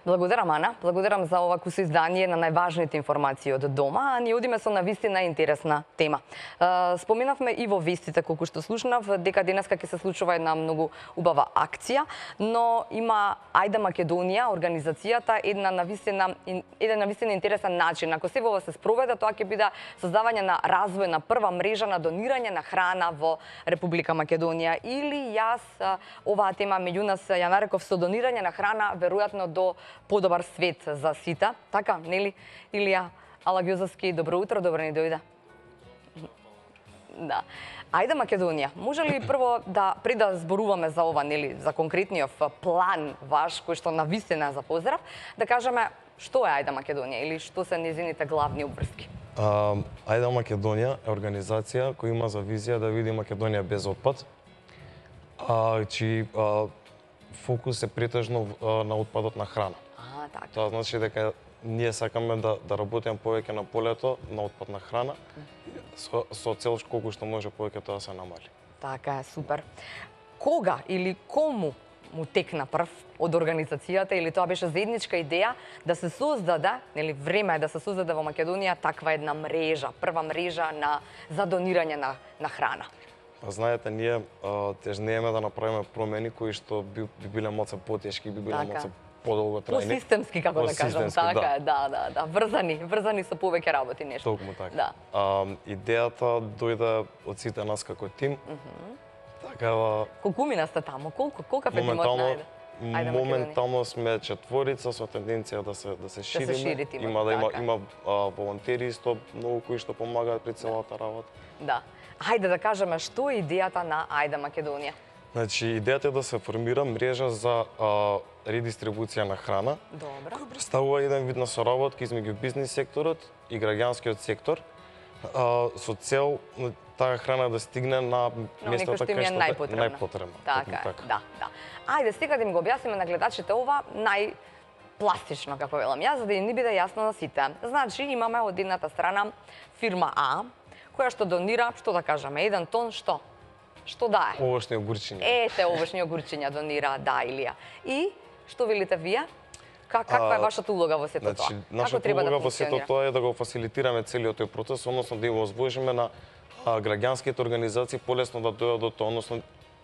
Благодарам, Ана. Благодарам за овакво соиздание на најважните информации од дома, а ние одиме со навистина интересна тема. Споменавме и во вестите, колку што слушнав, дека денеска ќе се случува една многу убава акција, но има Ајде Македонија, организацијата, еден навистина интересен начин. Ако се ова се спроведе, тоа ќе биде создавање на развојна прва мрежа на донирање на храна во Република Македонија. Или јас оваа тема меѓу нас ја нареков со донирање на храна, веројатно до подобар свет за сите. Така, нели? Илија Алагјозовски, добро утро, добро ни дојде. Да. Ајде Македонија, може ли прво да пред да зборуваме за ова, нели, за конкретниот план ваш кој што навистина за поздрав, да кажеме што е Ајде Македонија или што се нејзините главни обврски? Ајде Македонија е организација која има за визија да види Македонија без отпад, чиј фокус е претежно на отпадот на храна. Така. Тоа значи дека ние сакаме да работиме повеќе на полето на отпад на храна, со цел колку што може повеќе тоа се намали. Така е, супер. Кога или кому му текна прв од организацијата или тоа беше заедничка идеја да се создаде, нели време е да се создаде во Македонија таква една мрежа, прва мрежа за донирање на храна? Знаете, ние тежнееме да направиме промени кои што би биле малце потешки, би биле малце подолго трајни. По-системски, како да кажам, така е, да, врзани со повеќе работи нешто. Токму така. Да. Идејата дојде од сите нас како тим. Така, колку мина сте таму? Колка пет имат најде? Моментално сме четворица со тенденција да се шириме. Има волонтери исто многу кои што помагаат при целата работа. Да. Ајде да кажеме што е идејата на Ајде Македонија. Значи, идејата е да се формира мрежа за редистрибуција на храна, која представува еден вид на соработка измеѓу бизнис секторот и граѓанскиот сектор, со цел таа храна да стигне на местата кај што е најпотребна. Така, да. Ајде, сега да им го објасниме на гледачите ова најпластично, како велам јас, за да им ни биде јасно на сите. Значи, имаме од едната страна фирма А, која што донира, што да кажеме, 1 тон, што? Што да е? Овошни огурчиња. Ете, овошни огурчиња донира, да, Илија. И, што велите вие? Каква е вашата улога во сето тоа? Нашата улога во сето тоа е да го фасилитираме целиот тој процес, односно да го озвожиме на граѓанските организации полесно да дојдат до тоа, односно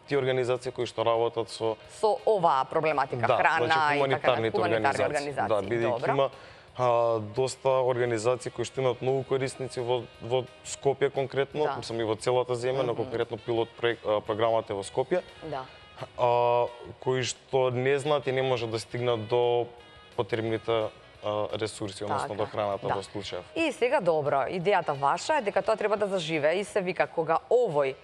тие организации кои што работат со оваа проблематика, храна и така на хуманитарни организации. Да, бидејќи има доста организации кои што имаат многу корисници во Скопје конкретно, сами во целата земја, но конкретно пилот програмата е во Скопје. Да. Кои што не знаат и не може да стигнат до потребните ресурси, односно до храната во случајов. И сега добро, идејата ваша е дека тоа треба да заживее и се вика кога овој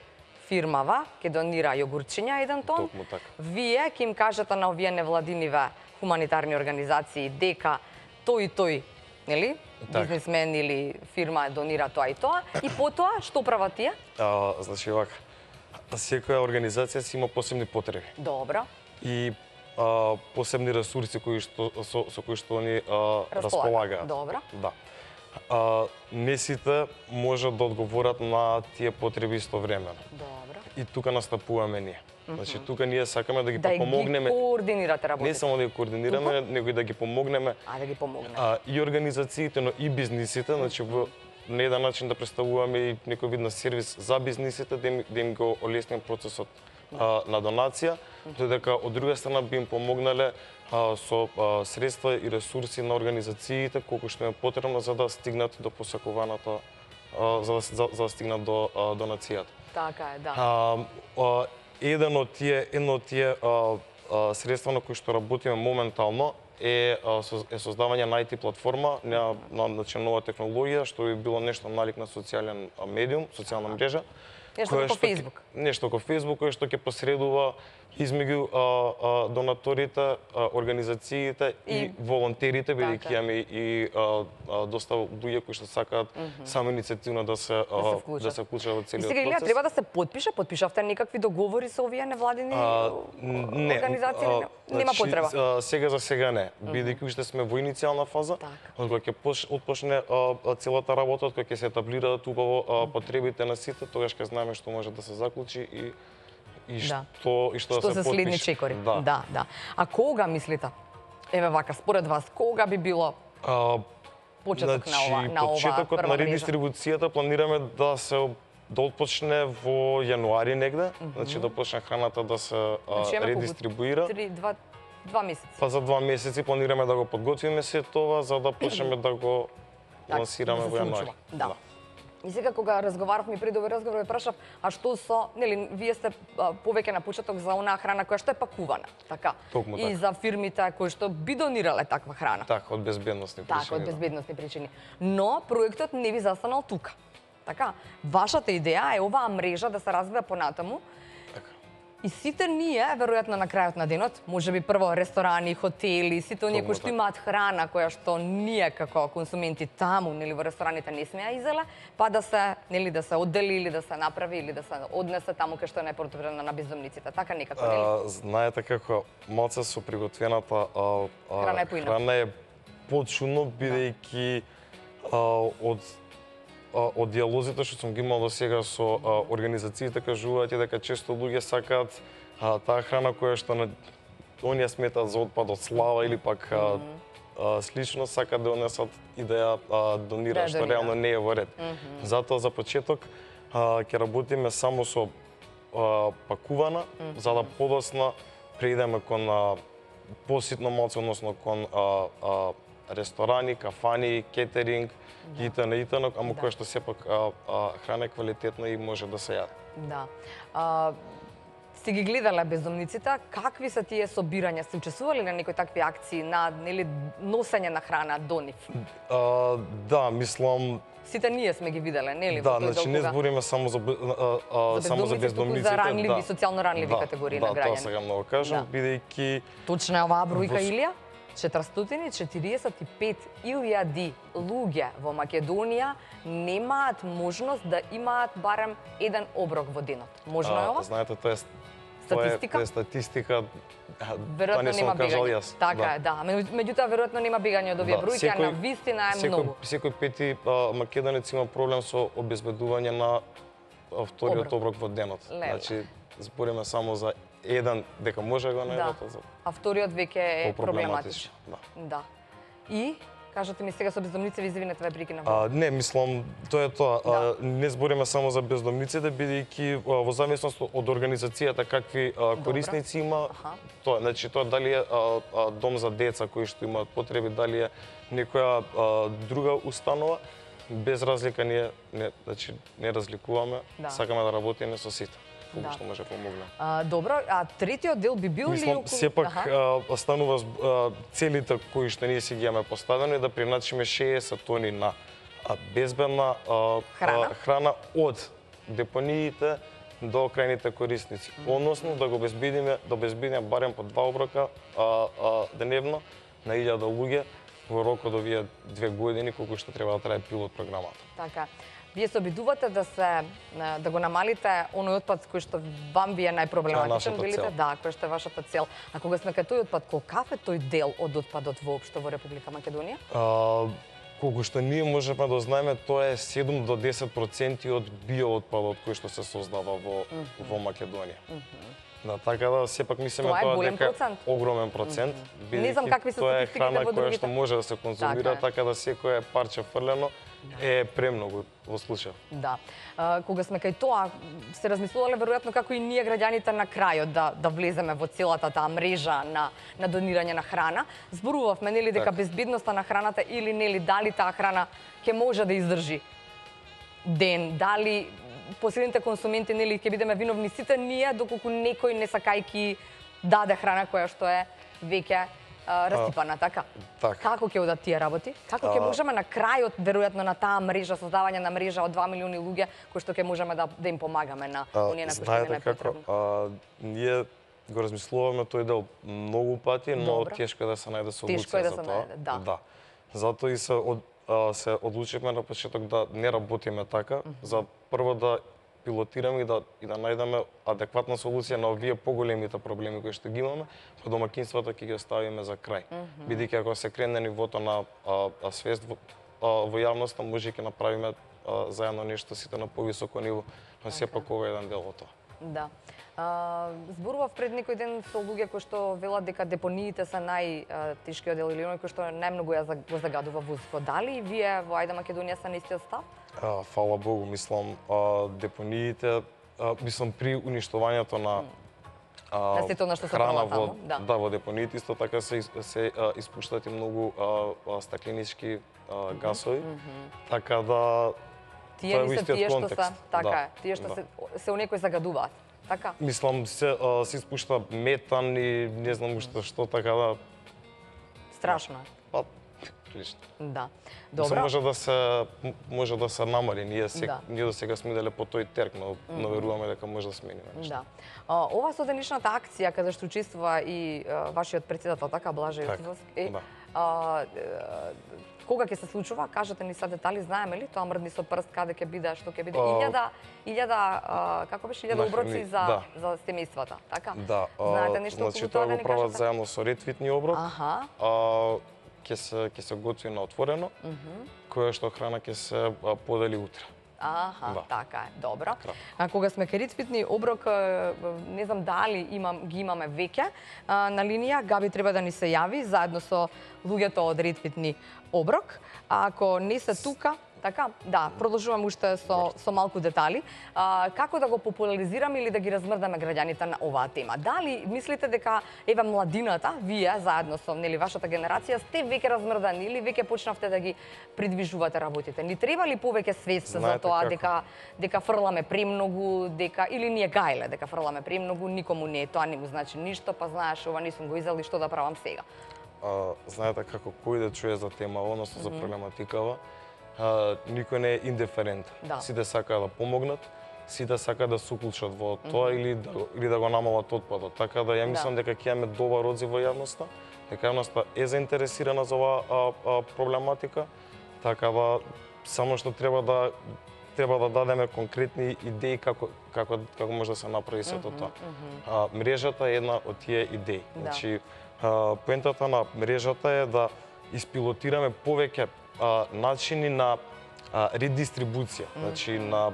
фирмава ќе донира јогурчиња 1 тон, вие ќе им кажете на овие невладиниве хуманитарни организации дека тој и тој, нели, бизнисмен или фирма донира тоа и тоа, и потоа што прават тие? Значи вака, секоја организација си има посебни потреби. Добро. И посебни ресурси со кои што они располагаат. Добро. Да. Не сите можат да одговорат на тие потреби истовремено. Добро. И тука настапуваме ние. Значи, тука ние сакаме да ги помогнеме. Да ги координирате работите. Не само да ги координираме, него и да ги помогнеме. Да ги помогнеме. И организациите, но и бизнисите, значи на еден начин да представуваме и некој вид на сервис за бизнисите, да им го олесниме процесот на донација, додека од друга страна би им помогнале со средства и ресурси на организациите колку што е потребно за да стигнат до посакуваната, за да стигнат до донацијата. Така е, да. Едно од тие средства на кои што работиме моментално е создавање на IT платформа на нова технологија, што би било нешто налик на социјален медиум, социјална мрежа. Нешто како Facebook. Нешто како Facebook, кој што ќе посредува измеѓу донаторите, организациите и волонтерите, бидејќи имаме и доста луѓе кои што сакаат само иницијативно да се вклучат во целиот процес. И сега Илија треба да се потпишавте некакви договори со овие невладини организации? Нема потреба. Сега за сега не, бидејќи уште сме во иницијална фаза, кога ќе отпочне целата работа, кога ќе се етаблираат убаво потребите на сите, тогаш ќе знаеме што може да се заклучи и што да се следни чекори. Да. А кога мислите? Еве вака, според вас, кога би било почеток на ова почетокот прва на мрежа? редистрибуцијата планираме да отпочне во јануари негде, значи да почне храната да се Значи, имаме редистрибуира. Два месеци. Па за 2 месеци планираме да го подготвиме се тоа, за да почнеме да го лансираме да се во јануари. случува. Да. И сега кога разговаравме пред овој разговор, прашав, а што со, нели, вие сте повеќе на почеток за онаа храна која што е пакувана, така? Токму И така. за фирмите кои што би донирале таква храна. Така, од безбедносни причини. Така, од безбедносни причини. Но проектот не ви застанал тука. Така, вашата идеја е оваа мрежа да се развива понатаму. Така. И сите ние, веројатно на крајот на денот, можеби прво ресторани, хотели, сите оние кои што така. имаат храна која што ние како консументи таму, нели во рестораните не сме ја изеле, па да се, нели, да се оддели или да се направи или да се однесе таму кај што е најпотребно на бездомниците. Така некако, нели? Знаете како малце со приготвената Храна е почудно, бидејќи од диалозите што сум ги имал до сега со организациите кажуваат дека често луѓе сакаат таа храна која што оние сметаат за отпад од слава или пак слично сакаат да однесат и да ја донираат, што реално не е во ред. Затоа за почеток ќе работиме само со пакувана, за да подоцна преидеме кон поситно малце, односно кон ресторани, кафани, кетеринг, итн, ама која што сепак храна е квалитетна и може да се јаде. Да. Сте ги гледале бездомниците, какви се тие собирања? Сте учествували на некои такви акции на, нели, носење на храна до нив? Да, мислам. Сите ние сме ги виделе, нели? Да, значи не збориме само за бездомниците, туку за ранливи, социјално ранливи категории на граѓани. Да, тоа сакам да го кажам, бидејќи Точна е оваа бројка, Илија? 445.000 луѓе во Македонија немаат можност да имаат барем еден оброк во денот. Можно е ова? Знаете, тоа е статистика. Тоа е статистика. Веројатно не нема кажал бегање. јас. Така е, да. Меѓутоа веројатно нема бегање од овие бројки, а на вистина е многу. Секој пети македонец има проблем со обезбедување на вториот оброк во денот. Значи, збориме само за еден дека може да го најдете. А вториот веќе е проблематичен. Да. И кажете ми сега со бездомници ви извинете ве прекинав. Не, мислам, тоа е тоа. Не збориме само за бездомниците, бидејќи во зависност од организацијата какви корисници има, тоа, значи тоа дали е дом за деца кои што имаат потреби, дали е некоја друга установа, без разлика ние значи не разликуваме, сакаме да работиме со сите. Кога што може помогне. Добро, а третиот дел би бил ли околу... Сепак станува целите кои што ние си ги имаме поставени да приначиме 60 тони на безбедна храна од депониите до крајните корисници. Односно да го обезбедиме барем по 2 оброка деневно на 1000 луѓе во рок од овие 2 години колку што треба да трае пилот програмата. Така. Вие се обидувате да го намалите оној отпад кој што вам ви е најпроблематичен, билите? Да, кој што е вашата цел. А кога сме кај тој отпад, колкав е тој дел од отпадот воопшто во Република Македонија? Колку што ние можеме да знаеме, тоа е 7 до 10% од биоотпадот кој што се создава во Македонија. Да, така да сепак мислиме тоа дека огромен процент, бидејќи тоа е храна која што може да се конзумира, така да секое парче фрлено е премногу во случај. Да. Кога сме кај тоа, се размислувале веројатно како и ние граѓаните на крајот да влеземе во целата таа мрежа на донирање на храна. Зборувавме нели дека безбедноста на храната или нели дали таа храна ќе може да издржи ден, дали последните консументи нели ќе бидеме виновни сите ние доколку некој не сакајки даде храна која што е веќе растипана, така? Како ќе одат тие работи? Како ќе можеме на крајот, веројатно на таа мрежа, создавање на мрежа од 2 милиони луѓе, кои што ќе можеме да им помагаме на оние на кои што е најпотребно? Ние го размислуваме тој дел многу пати, но тешко е да се најде солуција за тоа. Да. Затоа и се одлучивме на почеток да не работиме така, за прво да пилотираме и да најдеме адекватна солуција на овие поголемите проблеми кои што ги имаме, па домакинствата ќе ги оставиме за крај. Бидејќи ако се крене нивото на свест во јавноста, може ќе направиме заедно нешто сите на повисоко ниво, но сепак ова е еден дел од тоа. Да. Зборував пред некој ден со луѓе кои што велат дека депониите се најтешкиот дел или оној кој што најмногу го загадува воздухот. Дали и вие во Ајде Македонија се на истиот став? Фала Богу, мислам, депониите, мислам при уништувањето на сето на што се храна права таму, да. во депониите исто така се испуштат и многу стакленички гасови, така да Тие тоа е во не се истиот тие што контекст. се, така Да, е, тие што да. се у некој загадуваат. Така? Мислам, се испушта метан и не знам што така да... Страшно е. Па, прилично. Да. Добро. Добро. Може да се намали. Да. Ние до сега сме иделе по тој терк, но веруваме дека може да смениме нешто. Да. Ова соденешната акција каде што учествува и вашиот председател, така, Блаже Так, Јовцовски, да. кога ќе се случува? Кажете ни са детали, знаеме ли? Тоа мрдни со прст, каде ќе биде, што ќе биде? 1000, како беше, 1000 оброци за семејствата, така? Да. Знаете нешто значи, околу тоа тоа да го ни прават кажете? заедно со ретвитни оброк. Аха. Ќе се готви на отворено, која што храна ќе се подели утре. Аха, Да. така е, добро. Кратко. Кога сме кај ритвитни оброк, не знам дали ги имаме веќе на линија, Габи треба да ни се јави заедно со луѓето од ритвитни оброк. А ако не се тука, така? Да, продолжувам уште со малку детали. Како да го популаризираме или да ги размрдаме граѓаните на оваа тема? Дали мислите дека еве младината, вие заедно со нели вашата генерација сте веќе размрдани или веќе почнавте да ги придвижувате работите? Ни треба ли повеќе свест за Знаете тоа како? дека фрламе премногу, дека или ние гајле дека фрламе премногу, никому не е тоа, не му значи ништо, па знаеш ова не сум го изел и што да правам сега? Знаете како кој да чуе за темава, односно за проблематикава, никој не е индиферентен. Да. Сите сакаат да помогнат, сите сакаат да се уклучат во тоа или да го намалат отпадот. Така да ја мислам дека ќе имаме добар одзив во јавноста, дека јавноста е заинтересирана за оваа проблематика, така да само што треба да дадеме конкретни идеи како може да се направи сето тоа. Мрежата е една од тие идеи. Да. Значи, поентата на мрежата е да испилотираме повеќе начини на редистрибуција, значи на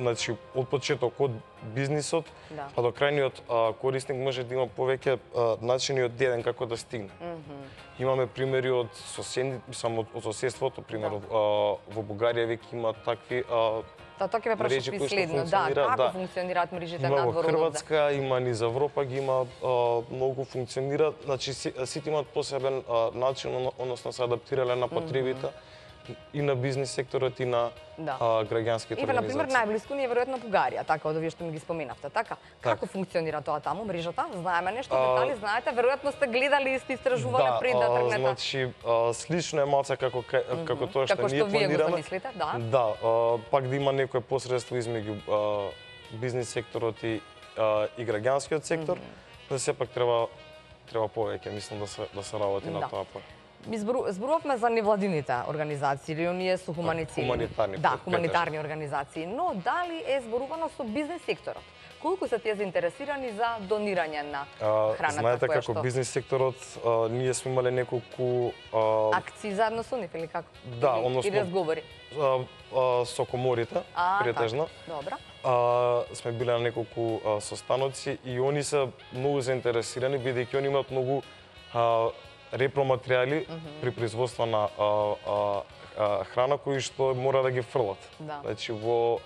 значи од почеток од бизнисот па до крајниот корисник може да има повеќе начини од еден како да стигне. Имаме примери од само од соседството, пример во Бугарија веќе има такви Тоа ќе ме мрежи прашав кои и што следно, да, функционираат, како функционираат мрежите Има во надвор од овде? Хрватска, има низ Европа, ги има многу функционира, значи сите имаат посебен начин, односно се адаптирале на потребите и на бизнис секторот и на граѓанските Еве, организации. например, најблиску ни е веројатно Бугарија, така од овие што ми ги споменавте, така? Како функционира тоа таму, мрежата? Знаеме нешто, детали, знаете? Веројатно сте гледали и сте истражувале пред да тргнете. Значи, слично е малце како тоа што ние Како што вие го планираме. замислите, да? Да, пак да има некое посредство измеѓу бизнис секторот и граѓанскиот сектор, но сепак треба повеќе, мислам, да се работи на тоа. Ми зборувавме за невладините организации или оние со хуманици. Хуманитарни. Да, хуманитарни организации. Но дали е зборувано со бизнес секторот? Колку се тие заинтересирани за донирање на храната? Знаете како бизнес секторот, ние сме имале неколку акции заедно со нив или како? Да, односно или разговори. Со коморите, претежно. Добра. Сме биле на неколку состаноци и они се многу заинтересирани бидејќи они имаат многу репроматеријали при производство на храна кои што мора да ги фрлат. Да. Значи во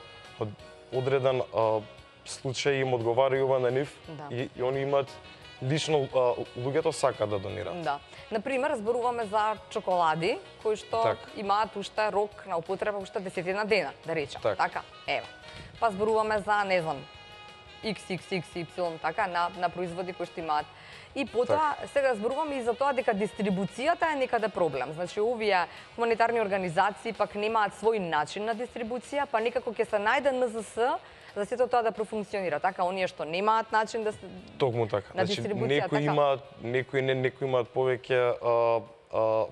одреден случај им одговара и ова на нив и они имаат лично луѓето сакаат да донираат. Да. Например, зборуваме за чоколади кои што имаат уште рок на употреба уште 10 дена, да речам. Така, ева. Па зборуваме за, не знам, XXXY, така, на производи кои што имаат. И потоа, сега зборуваме и за тоа дека дистрибуцијата е некаде проблем. Значи, овие хуманитарни организации пак немаат свој начин на дистрибуција, па некако ќе се најде НЗС за сето тоа да профункционира. Така, оние што немаат начин да Токму така. На дистрибуција, некои имаат, некои имаат повеќе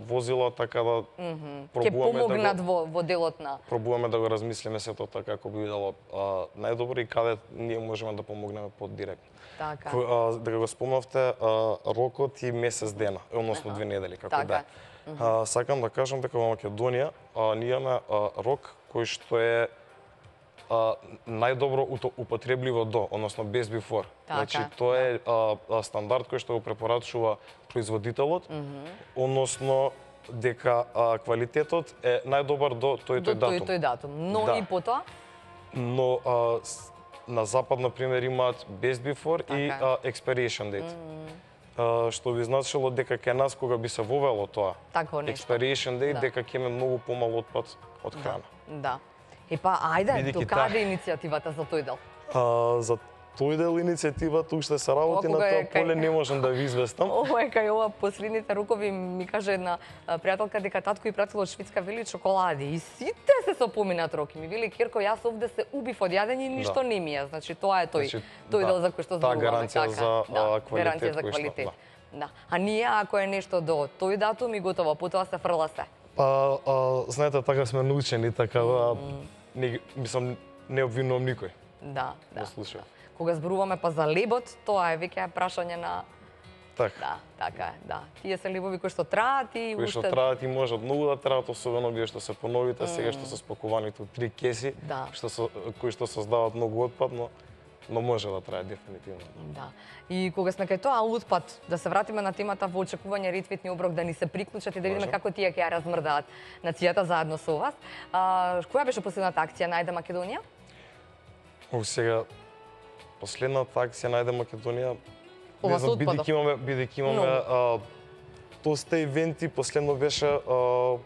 возила, така да ќе помогнат во делот на... Пробуваме да го размислиме сето така како би било најдобро и каде ние можеме да помогнеме подиректно. Така. Дека го спомнавте, рокот и месец дена, односно 2 недели, како да. Сакам да кажам дека во Македонија ние имаме рок кој што е најдобро употребливо до, односно best before. Така, Значи тоа е стандард кој што го препорачува производителот, односно дека квалитетот е најдобар до тој До датум. тој датум. Но Да. и потоа? Но на запад, например, имаат best before и Така. expiration date. Што би значило дека кај нас кога би се вовело тоа, Такво нешто. expiration date, Да. дека ќе имаме многу помал отпад од храна. Да. Епа, ајде, Бидејќи докаде иницијативата за тој дел? За тој дел иницијативата уште се работи Ова на кога тоа е кај- поле, не можам да ви известам. Ова е кај ова последните рукови ми каже една пријателка дека татко и пратил од Швидска вели чоколади и сите се со поминат роки. Ми вели Кирко, јас овде се убив од јадење и ништо не ми е. Значи тоа е тој Значи, тој да, дел за кој што таа зборуваме. гаранција за, квалитет гаранција за кој што- квалитет. да. Да. А ние ако е нешто до тој датум и готово, потоа се фрла се. Па, знаете, така сме научени, така да, мислам, не обвинувам никој. Да, да. Да слушам. Кога зборуваме па за лебот, тоа е веќе прашање на Така. да, така е, да. Тие се лебови кои што траат и Кои што уште траат и можат многу да траат, особено вие што се поновите, сега што се спакуваните од 3 кеси, Да. кои што создаваат многу отпад, но може да трае дефинитивно. Да. И кога сме кај тоа отпад, да се вратиме на темата во очекување ритвитни оброк, да ни се приклучат и да видиме Може. како тие ќе ја размрдаат нацијата заедно со вас. Која беше последната акција Најде Македонија? Сега, последната акција Најде Македонија, Ова не со знам, отпадов. бидејќи имаме доста ивенти, последно беше,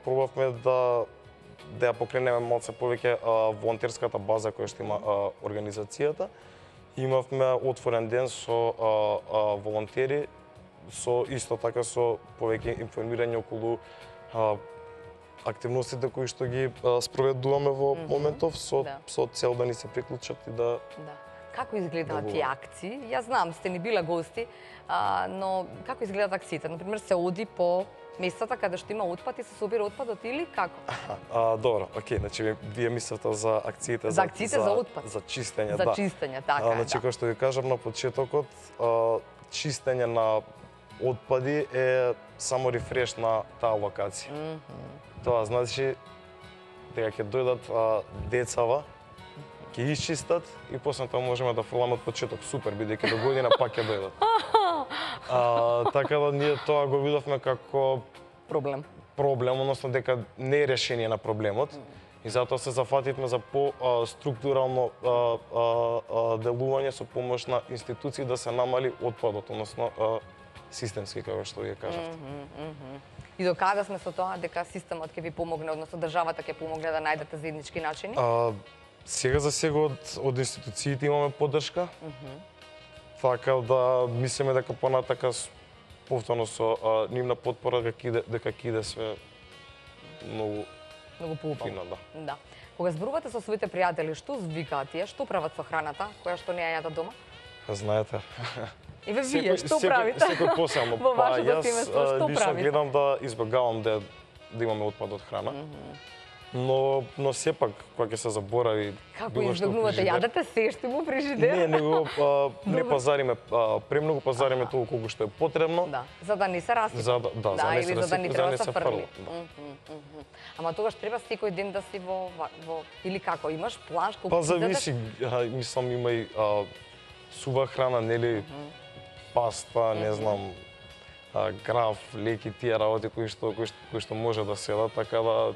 пробавме да ја покренеме малце повеќе волонтерската база која што има организацијата. Имавме отворен ден со волонтери, со исто така со повеќе информирање околу активностите кои што ги спроведуваме во моментов Да. со цел да ни се приклучат и да Да. Како изгледаат Добро. тие акции? Јас знам, сте ни биле гости, но како изгледаат акциите? Например, се оди по местата каде што има отпад и се собира отпадот или како? Добро, окей, значи вие мислите за акциите За акциите за отпад. за чистење, За да. чистење, така е, Значи, да. како што ви кажав на почетокот, чистење на отпади е само рефреш на таа локација. Тоа значи дека ќе дојдат децава, ќе изчистат и после тоа можеме да фрламе од почеток. Супер, бидејќи до година пак ќе дојдат. Така да ние тоа го видовме како Проблем. проблем, односно дека не е решение на проблемот. И затоа се зафативме за по-структурално делување со помош на институции да се намали отпадот, односно системски, како што вие кажавте. И до каде сме со тоа дека системот ќе ви помогне, односно државата ќе помогне да најдете заеднички начини? Сега за сега од институциите имаме поддршка. Така да мислиме дека понатака повторно со нивна потпора дека ќе иде све многу Многу поубаво. фино, да. Да. Кога зборувате со своите пријатели, што викаат тие? Што прават со храната која што не ја јадат дома? Знаете, Еве вие, што правите? Секој посебно. Во вашето јас семејство, што лично правите? гледам да избегавам да имаме отпад од храна. Но сепак кога ќе се заборави Како било што избегнувате? фрижидер- Јадете се што има фрижидер? Не, него не пазариме премногу, пазариме толку колку што е потребно. Да, за да не се расипа. За да не се или за да не расипа, треба не да се се фрли. фрла, Ама тогаш треба секој ден да си во или како, имаш план колку Па ќе идете? зависи, мислам има и сува храна, нели, паста, не знам, граф, леки, тие работи кои што може да се дадат, така да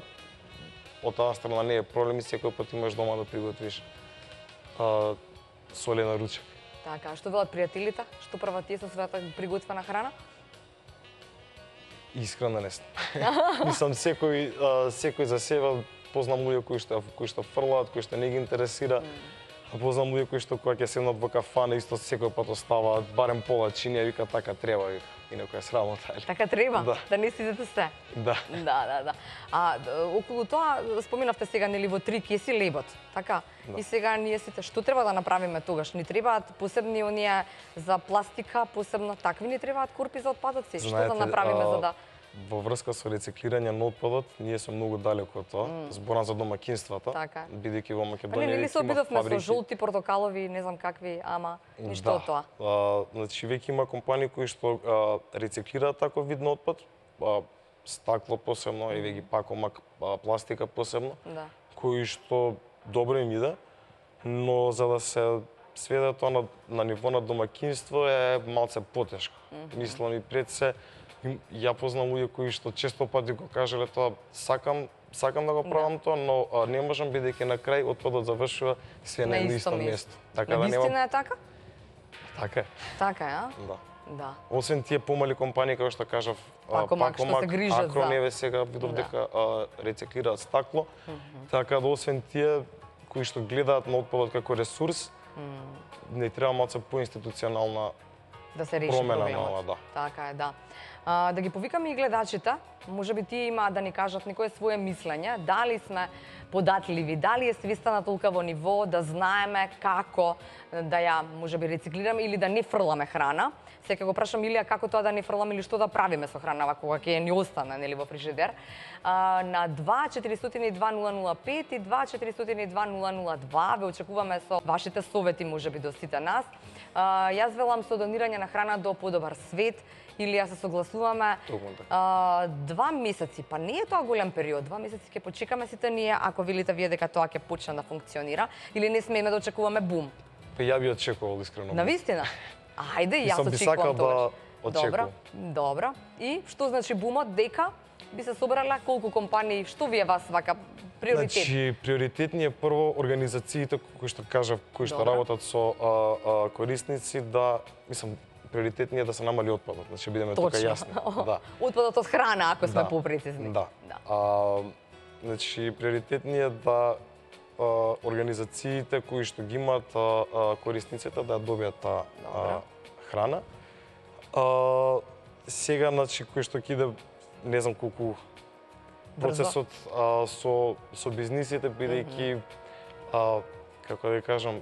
од таа страна не е проблем и секој пат имаш дома да приготвиш солена ручек. Така, што велат пријателите? Што прават тие со својата приготвена храна? Искрено не знам. Мислам секој за себе, познам луѓе кои што фрлаат, кои што не ги интересира. Познам луѓе кои што кога ќе седнат во кафана исто секој пат оставаат барем пола чинија, вика така треба, вика. Инаку е срамота. Така треба, Да. да не сидите се. Да. Да. Околу тоа споминавте сега нели во 3 кеси лебот, така? Да. И сега ние сите што треба да направиме тогаш? Ни требаат посебни оние за пластика, посебно такви ни требаат корпи за отпадоци. Што да направиме за да Во врска со рециклирање на отпадот, ние сме многу далеко од тоа. Зборам за домаќинствата, Така. бидејќи во Па Македонија не, нели се веќе има обидовме со фабрики. жолти, портокалови, не знам какви, ама ништо од тоа. Значи веќе има компании кои што рециклираат таков вид на отпад, стакло посебно, еве ги пакомак, пластика посебно, Да. кои што добро им иде. но за да се сведе тоа на ниво на домаќинство е малце потешко. Мислам и пред се, ја познам луѓе кои што често пати го кажале тоа, сакам да го правам тоа, но не можам бидејќи на крај отпадот завршува све на едно исто место. Така да нема. Е така? Така е. Така е, а? Да. Да. Освен тие помали компании, како што кажав, Пакомак, што се грижат Акрон, за... еве сега видов дека рециклираат стакло, така да освен тие кои што гледаат на отпадот како ресурс, не треба малце поинституционална да се реши промена проблемот. на ова, да. Така е, да. Да ги повикаме и гледачите, може би тие имаат да ни кажат некое свое мислење, дали сме податливи, дали е свеста на толка во ниво да знаеме како да ја може би рециклираме или да не фрламе храна. Сега го прашам Илија како тоа да не фрламе или што да правиме со хранава кога ќе ни остане нели во фрижидер. На 2402-005 и 2402-002 ве очекуваме со вашите совети можеби до сите нас. Јас велам со донирање на храна до подобар свет. Или ја се согласуваме 2 месеци, па не е тоа голем период, 2 месеци ќе почекаме сите ние ако велите вие дека тоа ќе почне да функционира или не смееме да очекуваме бум. Па ја би очекувал искрено. Навистина? Ајде, јас очекувам тоа. Добро, добро. И што значи бумот дека би се собрале колку компании, што вие вас вака приоритет? Значи, приоритетни е прво организациите кои што кажав, кои што работат со корисници да, мислам, приоритетни е да се намали отпадот, значи бидеме тука јасни. Да. Отпадот од храна, ако сме попрецизни. Да. Значи, приоритетни е да организациите кои што ги имаат корисниците да ја добијат таа храна. Сега, значи, кој што ќе иде, не знам колку процесот со бизнисите, бидејќи, како да кажам,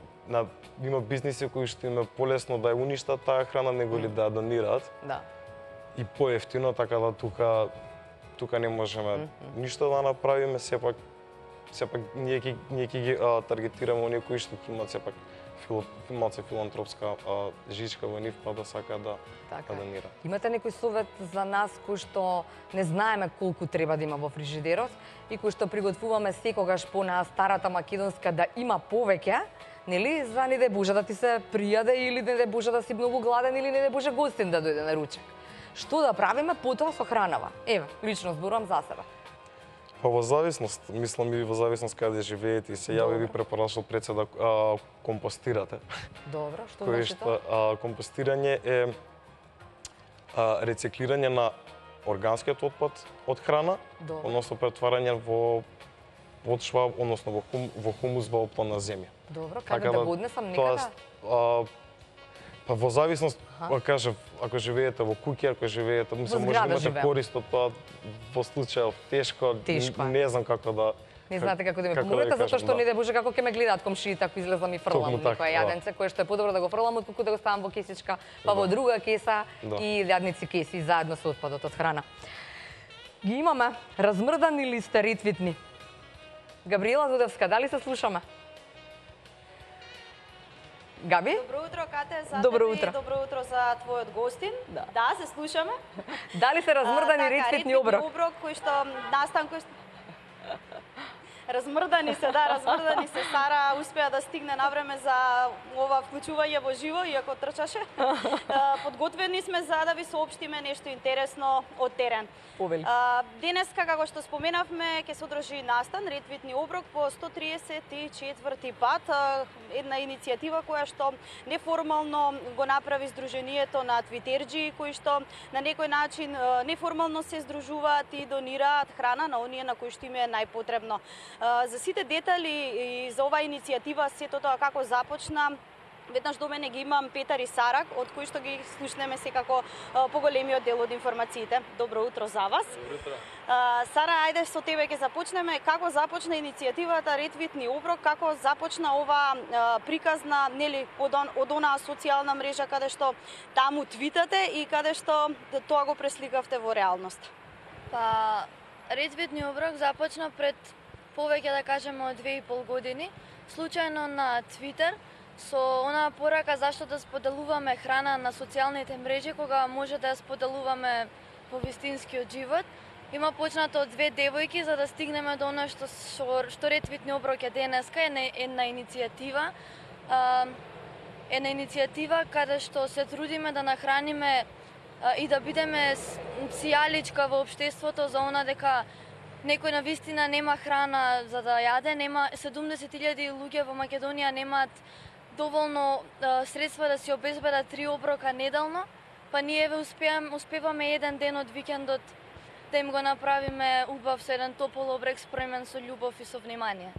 има бизниси кои што им е полесно да ја уништат таа храна, него ли да ја донираат. Да. И поевтино, така да тука не можеме ништо да направиме, сепак ние ќе ги таргетираме оние кои што ќе имаат сепак малце филантропска жичка во нив, па да сака да донира. Имате некој совет за нас кои што не знаеме колку треба да има во фрижидерот и кои што приготвуваме секогаш по на старата македонска да има повеќе, нели, за не да Боже да ти се пријаде или не да Боже да си многу гладен или не да Боже гостин да дојде на ручек. Што да правиме потоа со хранава? Еве, лично зборувам за себе. Па во зависност, мислам и во зависност каде живеете и се ја би препорачал пред се да компостирате. Добро, што значи тоа? Компостирање е рециклирање на органскиот отпад од храна, односно претварање во почва, односно во хумус во оплана земја. Добро, каде да го однесам некаде? Па во зависност, кажав, ако живеете во куќа, ако живеете, може да имате корист од тоа, во случај тешко, не знам како да... Не знаете како да ми помогнете, затоа што не да Боже како ќе ме гледаат комшиите ако излезам и фрлам некоја јаденце, кое што е подобро да го фрлам отколку да го ставам во кесичка, па во друга кеса и јадници кеси заедно со отпадот од храна. Ги имаме размрдани или сте ритвитни? Габриела Дудевска, дали се слушаме? Габи? Добро утро, Кате, за добро тебе и добро утро за твојот гостин. Да, се слушаме. Дали се размрдани ритвитни оброк? Ритвитни оброк кој што настан кој размрдани се, да, размрдани се. Сара успеа да стигне на време за ова вклучување во живо, иако трчаше. Подготвени сме за да ви соопштиме нешто интересно од терен. Денеска, како што споменавме, ќе се одржи настан ритвитни оброк по 134 пат. Една иницијатива која што неформално го направи Сдруженијето на твитерџи, кои што на некој начин неформално се здружуваат и донираат храна на оние на кои што им е најпотребно. За сите детали и за оваа иницијатива, сето тоа како започна, веднаш до мене ги имам Петар и Сара, од кои што ги слушнеме секако поголемиот дел од информациите. Добро утро за вас. Добро утро. Сара, ајде со тебе ќе започнеме. Како започна иницијативата Ритвитни оброк, како започна ова приказна, нели, од онаа социјална мрежа каде што таму твитате и каде што тоа го пресликавте во реалност? Па, Ритвитни оброк започна пред повеќе да кажеме од 2,5 години, случајно на Твитер, со онаа порака зашто да споделуваме храна на социјалните мрежи, кога може да ја споделуваме по вистинскиот живот. има почнато од две девојки за да стигнеме до она што Ретвитни оброк е денеска, една иницијатива. Една иницијатива каде што се трудиме да нахраниме и да бидеме сијаличка во општеството за она дека некој на вистина нема храна за да јаде, 70.000 луѓе во Македонија немаат доволно средства да си обезбедат 3 оброка неделно, па ние успеваме еден ден од викендот да им го направиме убав со еден топол обрек спремен со љубов и со внимание.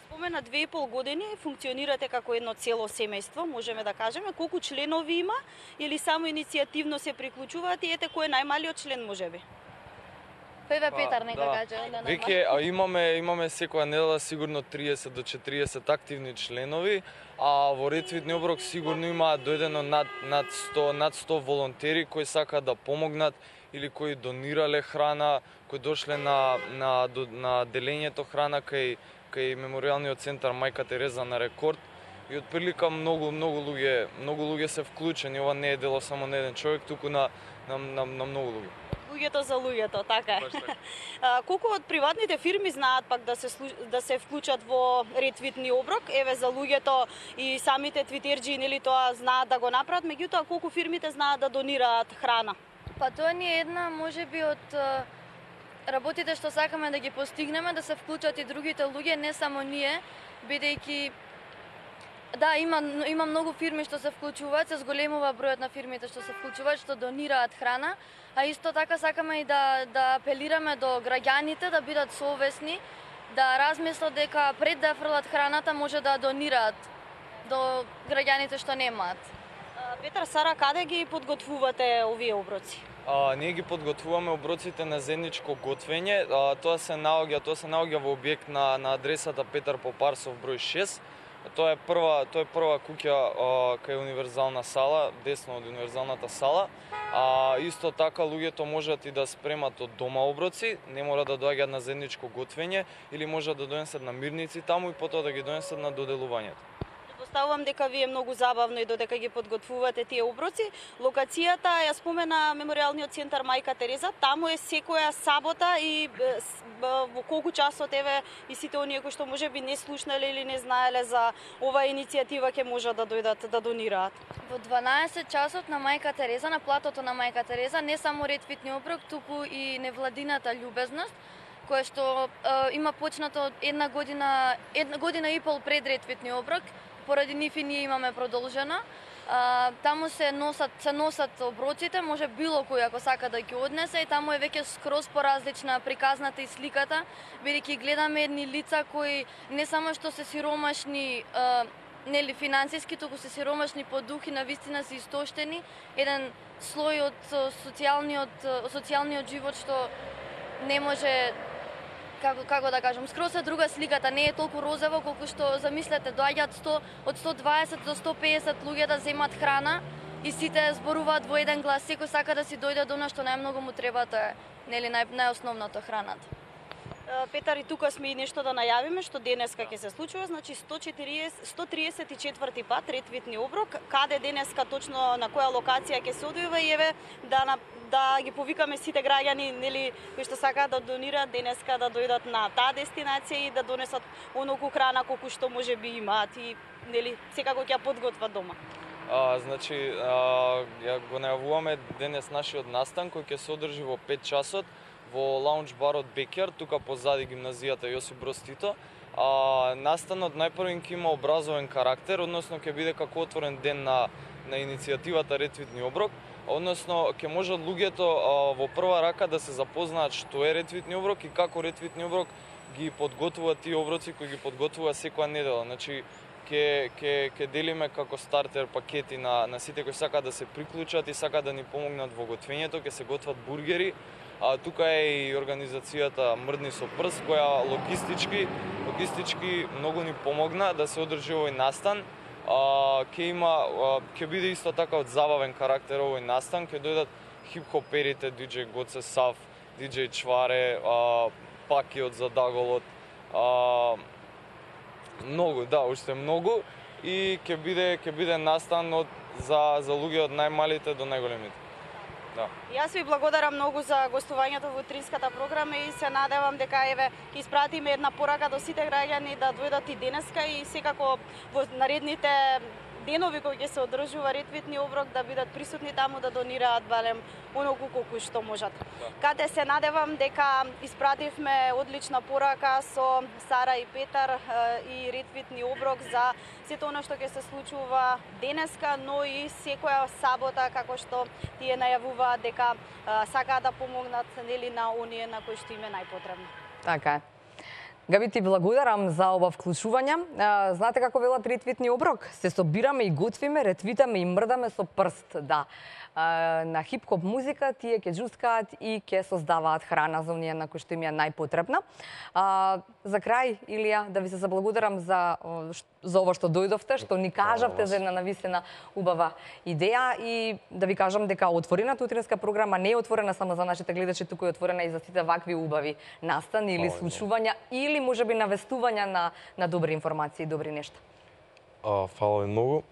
Спомена 2,5 години функционирате како едно цело семејство, можеме да кажеме. Колку членови има или само иницијативно се приклучуваат и ете кој е најмалиот член можеби? Петар нека каже. Веќе имаме секоја недела сигурно 30 до 40 активни членови, а во Ретвитни оброк сигурно има дојдено над 100 волонтери кои сакаат да помогнат или кои донирале храна, кои дошле на делењето храна кај Меморијалниот центар Мајка Тереза на Рекорд и отприлика многу луѓе се вклучени. Ова не е дело само на еден човек, туку на многу луѓе. Луѓето за луѓето, така е. Колку од приватните фирми знаат пак да се вклучат во Ретвитни оброк? Еве за луѓето и самите твитерџи нели тоа знаат да го направат, меѓутоа колку фирмите знаат да донираат храна? Па тоа ни е една можеби од работите што сакаме да ги постигнеме, да се вклучат и другите луѓе, не само ние, бидејќи да, има многу фирми што се вклучуваат, се зголемува бројот на фирмите што се вклучуваат, што донираат храна, а исто така сакаме и да апелираме до граѓаните да бидат совесни, да размислат дека пред да фрлат храната може да донираат до граѓаните што немаат. Петар, Сара, каде ги подготвувате овие оброци? Ние ги подготвуваме оброците на заедничко готвење. Тоа се наоѓа во објект на адресата Петар Попарсов број 6. Тоа е прва куќа кај универзална сала, десно од универзалната сала. Исто така луѓето можат и да спремат од дома оброци, не мора да доаѓаат на заедничко готвење или можат да донесат на мирници таму и потоа да ги донесат на доделувањето. Предпоставувам дека ви е многу забавно и додека ги подготвувате тие оброци. Локацијата ја спомена Меморијалниот центар Мајка Тереза, таму е секоја сабота и во колку часот еве и сите оние кои што можеби не слушнале или не знаеле за оваа иницијатива ќе можат да дојдат да донираат. Во 12 часот на Мајка Тереза, на платото на Мајка Тереза, не само Ретвитни оброк, туку и невладината љубезност, која што има почнато една година и пол пред Ретвитни оброк. Поради нив и ние имаме продолжено. Таму се носат оброците, може било кој ако сака да ги однесе и таму е веќе скроз поразлична приказната и сликата, бидејќи гледаме едни лица кои не само што се сиромашни нели финансиски, туку се сиромашни по дух и навистина се истоштени, еден слој од социјалниот живот што не може како да кажам, скроз е друга сликата, не е толку розово колку што замислете, доаѓаат од 120 до 150 луѓе да земат храна и сите зборуваат во еден глас, секој сака да си дојде до она што најмногу му треба, тоа е нели најосновното храната. Петар, и тука сме и нешто да најавиме што денеска ќе се случува, значи 134 пат Ретвитни оброк, каде денеска точно на која локација ќе се одвива и еве да ги повикаме сите граѓани нели кои што сакаат да донираат денеска да дојдат на таа дестинација и да донесат оноку храна колку што можеби имаат и нели секако ќе ја подготват дома. Значи ја го најавуваме денес нашиот настан кој ќе се одржи во 5 часот во лаунџ барот Бекер, тука позади гимназијата Јосип Броз Тито. Настанот најпрвен ќе има образовен карактер, односно ќе биде како отворен ден на иницијативата Ретвитни оброк, односно ќе можат луѓето во прва рака да се запознаат што е Ретвитни оброк и како Ретвитни оброк ги подготвува тие оброци кои ги подготвува секоја недела. Значи ќе делиме како стартер пакети на сите кои сакаат да се приклучат и сакаат да ни помогнат во готвењето, ќе се готват бургери. Тука е и организацијата Мрдни со прст, која логистички многу ни помогна да се одржи овој настан. Ќе биде исто така од забавен карактер овој настан, ќе дојдат хип-хоперите, диџеј Гоце Сав, диџеј Чваре, Паки од Задаголот, многу, да, уште многу и ќе биде настан за луѓе од најмалите до најголемите. Да. Јас ви благодарам многу за гостувањето во утринската програма и се надевам дека еве ќе испратиме една порака до сите граѓани да дојдат и денеска и секако во наредните денови кои ќе се одржува ретвитни оброк да бидат присутни таму да донираат барем онолку колку што можат. Кате се надевам дека испративме одлична порака со Сара и Петар и ретвитни оброк за сето она што ќе се случува денеска, но и секоја сабота како што тие најавуваат дека сакаат да помогнат нели на оние на кои што им е најпотребно. Така е. Габи, ти благодарам за ова вклучување. Знаете како велат ретвитни оброк? Се собираме и готвиме, ретвитаме и мрдаме со прст, да. На хип-хоп музика тие ќе джускаат и ќе создаваат храна за оние на кои што им е најпотребна. За крај, Илија, да ви се заблагодарам за ова што дојдовте, што ни кажавте за една навистина убава идеја и да ви кажам дека отворената утринска програма не е отворена само за нашите гледачи, туку е отворена и за сите вакви убави настани или случувања или можеби навестувања на добри информации и добри нешта. Фала ви многу.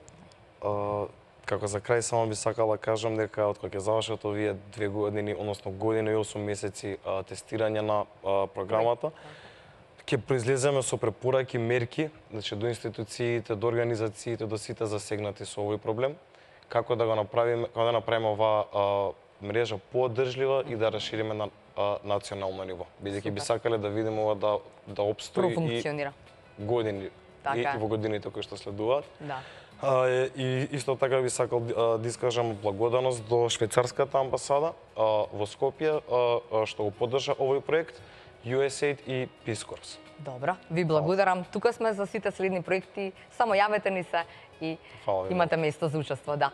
Како за крај само би сакала да кажам дека откако ќе завршат овие 2 години, односно година и 8 месеци тестирање на програмата, ќе произлеземе со препораки, мерки, значи до институциите, до организациите, до сите засегнати со овој проблем, како да го направиме, како да направиме оваа мрежа поодржлива и да расшириме на национално ниво. Бидејќи би сакале да видиме ова да опстои и години и во годините кои што следуваат. Да. И исто така би сакал да искажам благодарност до швајцарската амбасада во Скопје што го поддржа овој проект, USAID и Peace Corps. Добро, ви благодарам. Тука сме за сите следни проекти. Само јавете ни се и имате место за учество, да.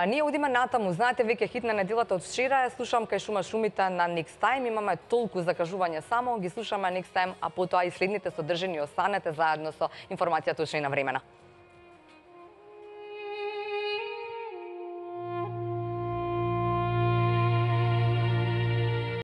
Ние одиме натаму, знаете, веќе хит на неделата од вчера, слушам кај Шума шумите на Next Time, имаме толку закажување само, ги слушаме Next Time, а потоа и следните содржини останете заедно со информација точно и навремена.